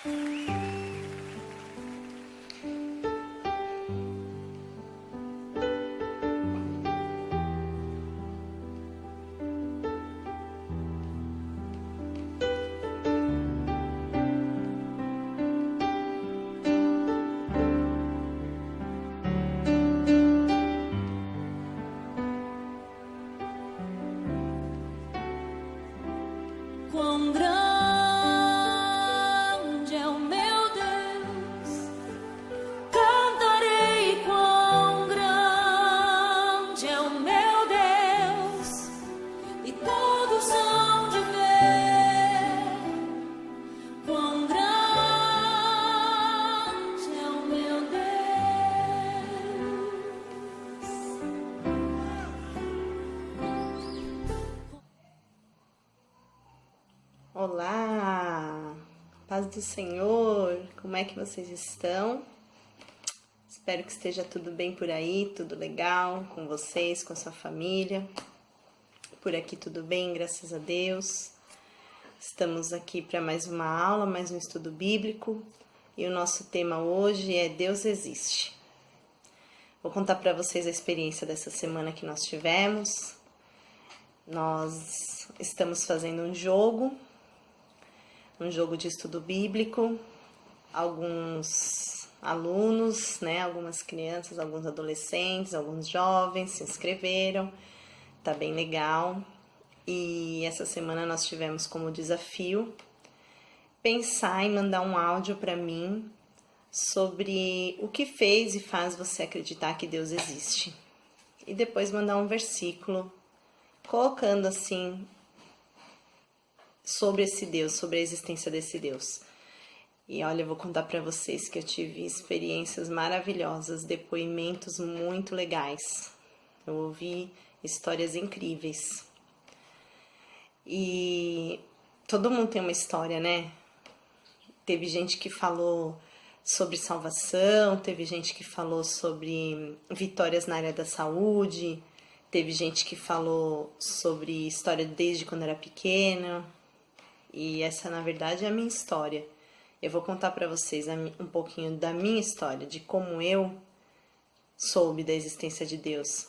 Quão grande é o meu Deus, cantarei quão grande é o meu Deus, e todos hão de ver quão grande é o meu Deus. Olá, paz do Senhor, como é que vocês estão? Espero que esteja tudo bem por aí, tudo legal com vocês, com a sua família. Por aqui tudo bem, graças a Deus. Estamos aqui para mais uma aula, mais um estudo bíblico e o nosso tema hoje é Deus existe. Vou contar para vocês a experiência dessa semana que nós tivemos. Nós estamos fazendo um jogo de estudo bíblico. Alguns alunos, algumas crianças, alguns adolescentes, alguns jovens se inscreveram, tá bem legal. E essa semana nós tivemos como desafio pensar em mandar um áudio para mim sobre o que fez e faz você acreditar que Deus existe. E depois mandar um versículo colocando assim sobre esse Deus, sobre a existência desse Deus. E olha, eu vou contar para vocês que eu tive experiências maravilhosas, depoimentos muito legais. Eu ouvi histórias incríveis. E todo mundo tem uma história, né? Teve gente que falou sobre salvação, teve gente que falou sobre vitórias na área da saúde, teve gente que falou sobre história desde quando era pequena. E essa, na verdade, é a minha história. Eu vou contar para vocês um pouquinho da minha história, de como eu soube da existência de Deus.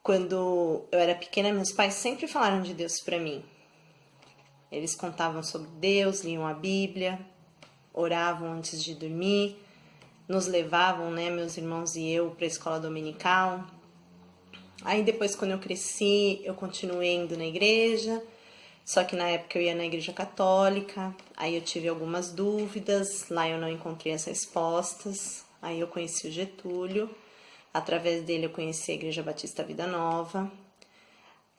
Quando eu era pequena, meus pais sempre falaram de Deus para mim. Eles contavam sobre Deus, liam a Bíblia, oravam antes de dormir, nos levavam, meus irmãos e eu, para a escola dominical. Aí depois, quando eu cresci, eu continuei indo na igreja. Só que na época eu ia na igreja católica, aí eu tive algumas dúvidas, lá eu não encontrei as respostas, aí eu conheci o Getúlio, através dele eu conheci a Igreja Batista Vida Nova,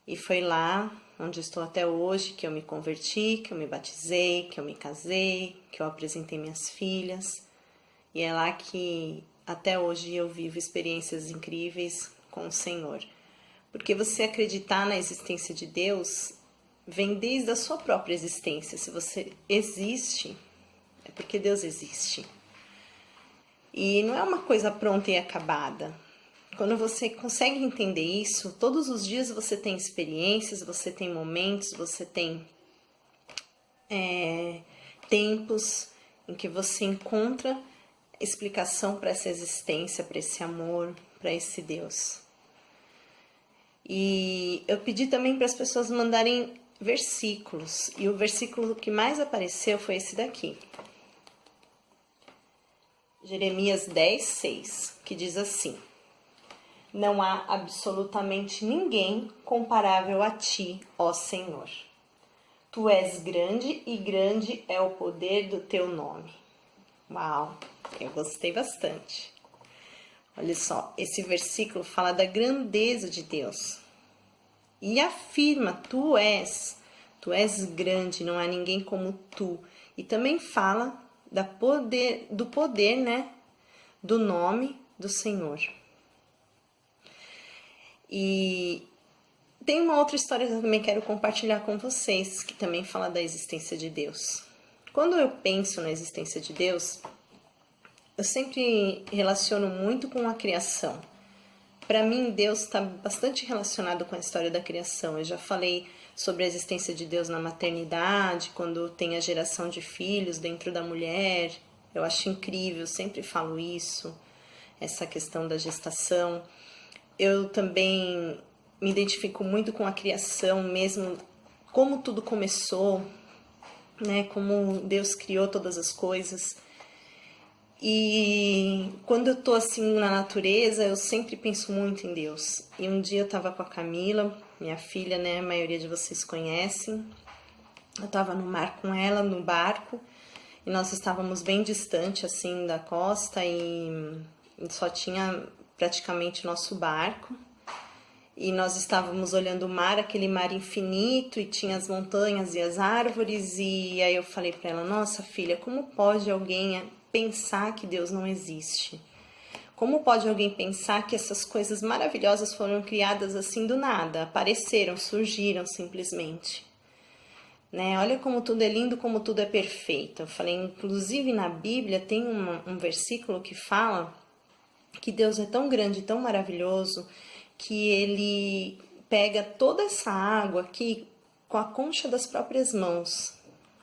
e foi lá onde estou até hoje que eu me converti, que eu me batizei, que eu me casei, que eu apresentei minhas filhas, e é lá que até hoje eu vivo experiências incríveis com o Senhor. Porque você acreditar na existência de Deus vem desde a sua própria existência. Se você existe, é porque Deus existe. E não é uma coisa pronta e acabada. Quando você consegue entender isso, todos os dias você tem experiências, você tem momentos, você tem tempos em que você encontra explicação para essa existência, para esse amor, para esse Deus. E eu pedi também para as pessoas mandarem versículos, e o versículo que mais apareceu foi esse daqui. Jeremias 10:6, que diz assim: Não há absolutamente ninguém comparável a ti, ó Senhor. Tu és grande e grande é o poder do teu nome. Uau, eu gostei bastante. Olha só, esse versículo fala da grandeza de Deus. E afirma, tu és grande, não há ninguém como tu. E também fala do poder, do nome do Senhor. E tem uma outra história que eu também quero compartilhar com vocês, que também fala da existência de Deus. Quando eu penso na existência de Deus, eu sempre relaciono muito com a criação. Para mim, Deus está bastante relacionado com a história da criação. Eu já falei sobre a existência de Deus na maternidade, quando tem a geração de filhos dentro da mulher. Eu acho incrível, sempre falo isso, essa questão da gestação. Eu também me identifico muito com a criação mesmo, como tudo começou, né? Como Deus criou todas as coisas. E quando eu tô assim na natureza, eu sempre penso muito em Deus. E um dia eu tava com a Camila, minha filha, né? A maioria de vocês conhecem. Eu tava no mar com ela, no barco, e nós estávamos bem distante assim da costa e só tinha praticamente nosso barco. E nós estávamos olhando o mar, aquele mar infinito, e tinha as montanhas e as árvores. E aí eu falei para ela: nossa filha, como pode alguém pensar que Deus não existe? Como pode alguém pensar que essas coisas maravilhosas foram criadas assim do nada, apareceram, surgiram simplesmente? Né? Olha como tudo é lindo, como tudo é perfeito. Eu falei, inclusive na Bíblia tem um versículo que fala que Deus é tão grande, tão maravilhoso, que ele pega toda essa água aqui com a concha das próprias mãos.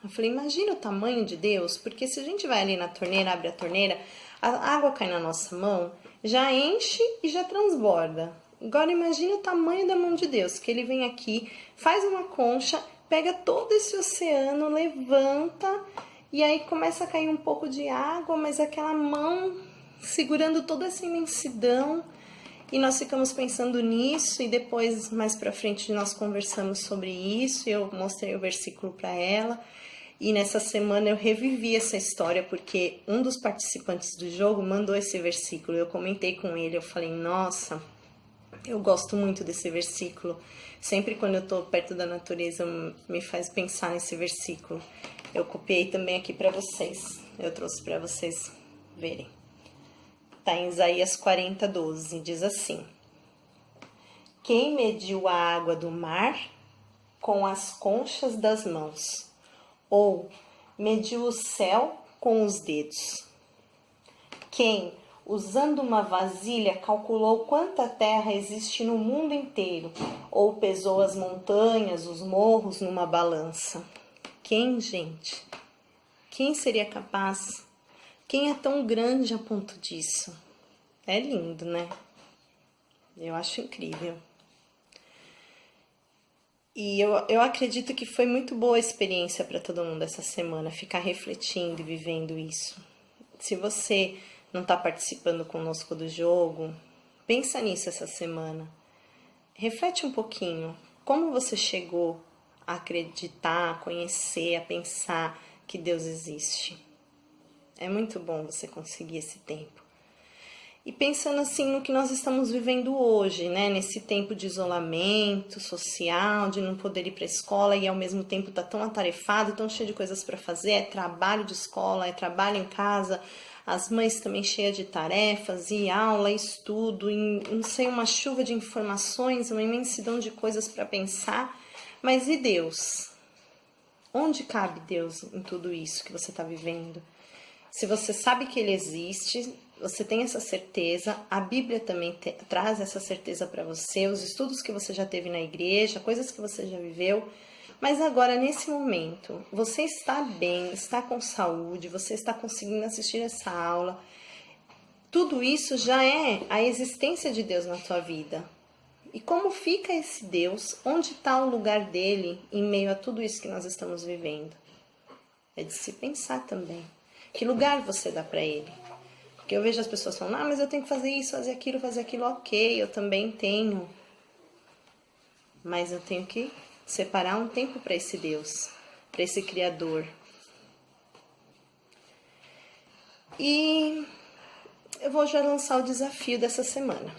Eu falei, imagina o tamanho de Deus, porque se a gente vai ali na torneira, abre a torneira, a água cai na nossa mão, já enche e já transborda. Agora imagina o tamanho da mão de Deus, que ele vem aqui, faz uma concha, pega todo esse oceano, levanta, e aí começa a cair um pouco de água, mas aquela mão segurando toda essa imensidão. E nós ficamos pensando nisso, e depois, mais pra frente, nós conversamos sobre isso, e eu mostrei o versículo para ela. E nessa semana eu revivi essa história, porque um dos participantes do jogo mandou esse versículo. Eu comentei com ele, eu falei, nossa, eu gosto muito desse versículo. Sempre quando eu tô perto da natureza, me faz pensar nesse versículo. Eu copiei também aqui para vocês, eu trouxe para vocês verem. Está em Isaías 40:12, diz assim: quem mediu a água do mar com as conchas das mãos, ou mediu o céu com os dedos? Quem, usando uma vasilha, calculou quanta terra existe no mundo inteiro, ou pesou as montanhas, os morros numa balança? Quem, gente? Quem seria capaz? Quem é tão grande a ponto disso? É lindo, né? Eu acho incrível. E eu acredito que foi muito boa a experiência para todo mundo essa semana, ficar refletindo e vivendo isso. Se você não está participando conosco do jogo, pensa nisso essa semana. Reflete um pouquinho. Como você chegou a acreditar, a conhecer, a pensar que Deus existe? É muito bom você conseguir esse tempo. E pensando assim no que nós estamos vivendo hoje, né? Nesse tempo de isolamento social, de não poder ir para a escola e ao mesmo tempo tá tão atarefado, tão cheio de coisas para fazer, é trabalho de escola, é trabalho em casa, as mães também cheias de tarefas, e aula, e estudo, e não sei, uma chuva de informações, uma imensidão de coisas para pensar. Mas e Deus? Onde cabe Deus em tudo isso que você está vivendo? Se você sabe que Ele existe, você tem essa certeza, a Bíblia também traz essa certeza para você, os estudos que você já teve na igreja, coisas que você já viveu, mas agora, nesse momento, você está bem, está com saúde, você está conseguindo assistir essa aula, tudo isso já é a existência de Deus na tua vida. E como fica esse Deus? Onde está o lugar dele em meio a tudo isso que nós estamos vivendo? É de se pensar também. Que lugar você dá para ele? Porque eu vejo as pessoas falando, mas eu tenho que fazer isso, fazer aquilo, ok, eu também tenho. Mas eu tenho que separar um tempo para esse Deus, para esse Criador. E eu vou já lançar o desafio dessa semana.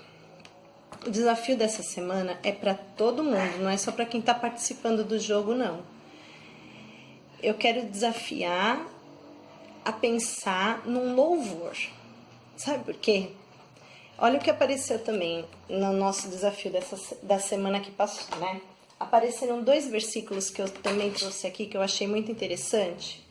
O desafio dessa semana é para todo mundo, não é só para quem está participando do jogo, não. Eu quero desafiar a pensar num louvor. Sabe por quê? Olha o que apareceu também no nosso desafio da semana que passou, né? Apareceram 2 versículos que eu também trouxe aqui, que eu achei muito interessante.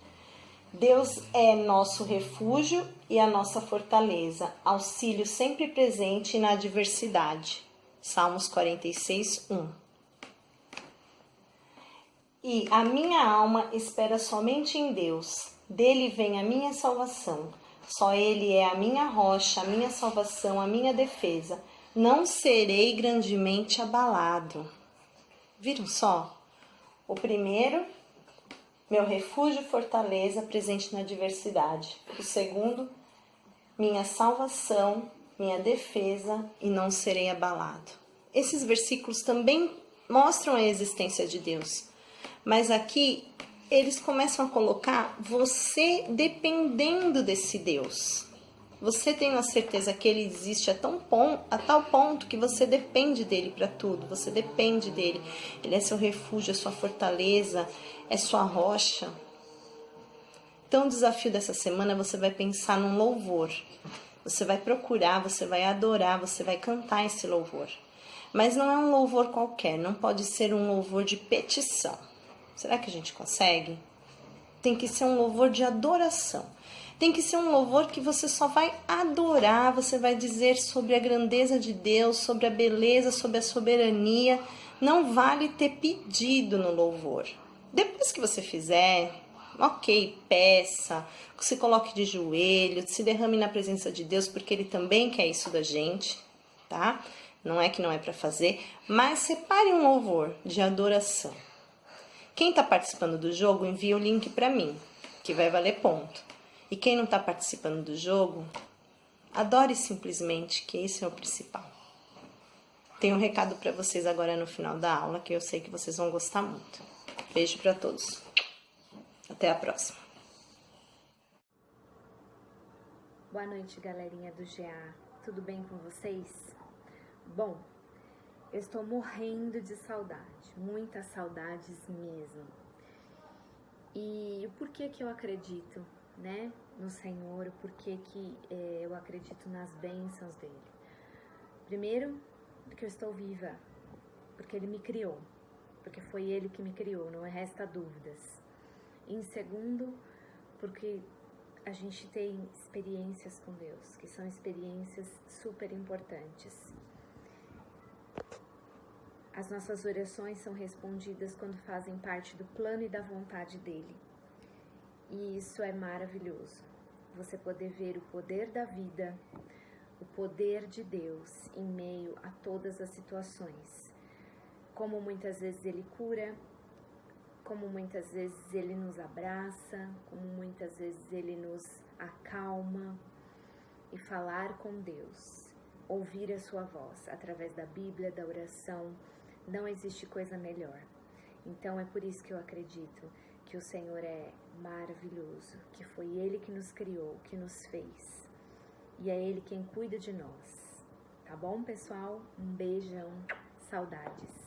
Deus é nosso refúgio e a nossa fortaleza, auxílio sempre presente na adversidade. Salmos 46, 1. E a minha alma espera somente em Deus, dele vem a minha salvação. Só ele é a minha rocha, a minha salvação, a minha defesa. Não serei grandemente abalado. Viram só? O primeiro, meu refúgio e fortaleza presente na adversidade. O segundo, minha salvação, minha defesa e não serei abalado. Esses versículos também mostram a existência de Deus. Mas aqui eles começam a colocar você dependendo desse Deus. Você tem a certeza que ele existe a tal ponto que você depende dele para tudo. Você depende dele. Ele é seu refúgio, é sua fortaleza, é sua rocha. Então o desafio dessa semana você vai pensar num louvor. Você vai procurar, você vai adorar, você vai cantar esse louvor. Mas não é um louvor qualquer, não pode ser um louvor de petição. Será que a gente consegue? Tem que ser um louvor de adoração. Tem que ser um louvor que você só vai adorar, você vai dizer sobre a grandeza de Deus, sobre a beleza, sobre a soberania. Não vale ter pedido no louvor. Depois que você fizer, ok, peça, se coloque de joelho, se derrame na presença de Deus, porque Ele também quer isso da gente, tá? Não é que não é para fazer, mas separe um louvor de adoração. Quem está participando do jogo, envia o link para mim, que vai valer ponto. E quem não está participando do jogo, adore simplesmente, que esse é o principal. Tenho um recado para vocês agora no final da aula, que eu sei que vocês vão gostar muito. Beijo para todos. Até a próxima. Boa noite, galerinha do GA. Tudo bem com vocês? Bom, eu estou morrendo de saudade, muitas saudades mesmo. E o porquê que eu acredito, né, no Senhor, o porquê que eu acredito nas bênçãos dele? Primeiro, porque eu estou viva, porque ele me criou, porque foi ele que me criou, não resta dúvidas. E em segundo, porque a gente tem experiências com Deus, que são experiências super importantes. As nossas orações são respondidas quando fazem parte do plano e da vontade dele. E isso é maravilhoso. Você poder ver o poder da vida, o poder de Deus em meio a todas as situações. Como muitas vezes ele cura, como muitas vezes ele nos abraça, como muitas vezes ele nos acalma. E falar com Deus, ouvir a sua voz através da Bíblia, da oração, não existe coisa melhor. Então é por isso que eu acredito que o Senhor é maravilhoso, que foi Ele que nos criou, que nos fez. E é Ele quem cuida de nós. Tá bom, pessoal? Um beijão, saudades.